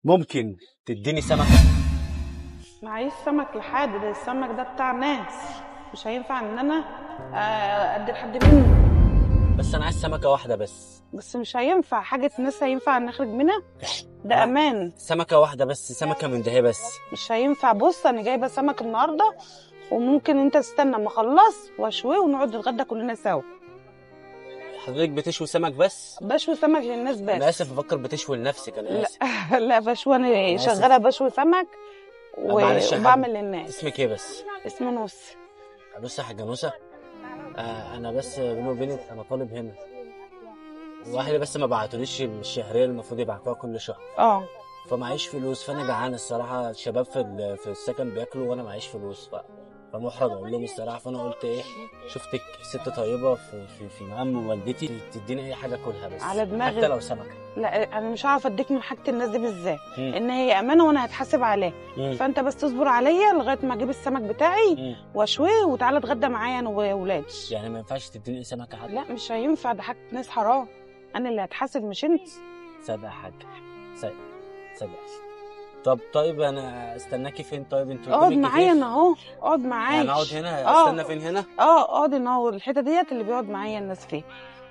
ممكن تديني سمكة؟ معيش سمك لحد ده، السمك ده بتاع ناس، مش هينفع ان انا ادي لحد منه. بس انا عايز سمكة واحدة بس مش هينفع حاجة ناس هينفع نخرج منها، ده امان. سمكة واحدة بس، سمكة من ده بس. مش هينفع. بص انا جايبه سمك النهارده، وممكن انت تستنى ما اخلص واشويه ونقعد نتغدى كلنا سوا. حضرتك بتشوي سمك بس؟ بشوي سمك للناس بس. انا اسف، بفكر بتشوي لنفسك. انا لا اسف. لا، بشوي انا شغاله بشوي سمك معلش يا حاج، وبعمل للناس. اسمك ايه بس؟ اسمه نص. بص يا حاجة نوسة، انا بس بيني وبينك انا طالب هنا، واهلي بس ما بعتوليش الشهرية اللي المفروض يبعتوها كل شهر. فمعيش فلوس، فانا جعان الصراحه. الشباب في السكن بياكلوا وانا معيش فلوس، فمحرج اقول لهم الصراحه. فانا قلت ايه، شفتك ست طيبه في مقام والدتي، تديني اي حاجه اكلها بس على دماغي، حتى لو سمكه. لا انا مش هعرف اديك من حاجه الناس دي بالذات، ان هي امانه وانا هتحاسب عليها. فانت بس تصبر عليا لغايه ما اجيب السمك بتاعي واشويه، وتعالى اتغدى معايا انا وولادي. يعني ما ينفعش تديني سمكه حتى؟ لا مش هينفع، ده حاجه ناس حرام، انا اللي هتحاسب مش انت. صدق يا حاج، صدق. طب طيب انا استناكي فين؟ طيب انتوا اقعد معايا انا اهو، اقعد معايا. يعني اقعد هنا؟ استنى فين هنا؟ اقعد هنا اهو، الحته ديت اللي بيقعد معايا الناس فيها.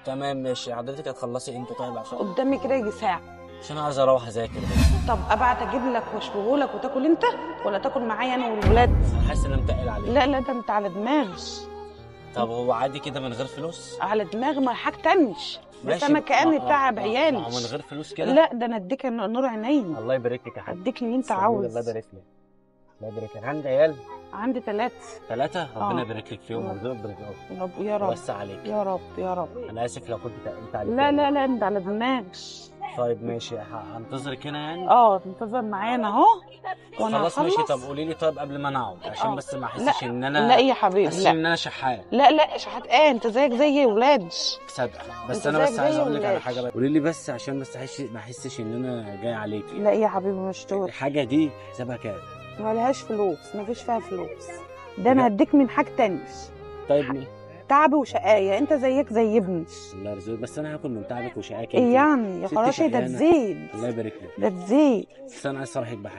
تمام ماشي. حضرتك هتخلصي امتى طيب؟ عشان قدامي كده يجي ساعه. عشان عايز اروح اذاكر بس. طب ابعت اجيب لك واشويه لك وتاكل انت، ولا تاكل معايا انا والولاد؟ انا حاسس ان انا متقل عليك. لا لا، ده انت على دماغي. طب هو عادي كده من غير فلوس؟ على دماغي، ما حاجه تانيش. ده سمك كأني تعب عيالي. من غير فلوس كده؟ لا ده انا اديك نور عيني. الله يبارك لك يا حاج، اديك اللي انت عاوز. الله يبارك لك. الله يبارك لك. عندي عيال؟ عندي 3. 3؟ ربنا يبارك لك فيهم ويرزقك رب يا رب. وسع عليك يا رب يا رب. انا اسف لو كنت تقلت عليك. لا لا لا، انت على دماغي. طيب ماشي، هنتظرك هنا يعني؟ انتظر معانا اهو وانا خلاص ماشي. طب قولي لي طيب قبل ما انا اقعد، عشان بس ما احسش ان انا، لا يا حبيبي، لا ان انا شحات. لا لا شحات ايه، انت زيك زي ولاد. صدق. بس انا بس عايز اقول لك على حاجه بقى. قولي لي بس عشان بس ما احسش ان انا جاي عليكي. لا يا حبيبي مش طول. الحاجه دي حسابها كام؟ ما لهاش فلوس، ما فيش فيها فلوس، ده انا هديك من حاجه تانية. طيب ليه؟ تعب وشقايه، انت زيك زي ابني. الله يرزقك. بس انا هاكل من تعبك وشقاك ايه يعني يا خراشي؟ ده تزيد. الله يبارك لك. ده تزيد. بس انا عايز اصرحك بحاجه.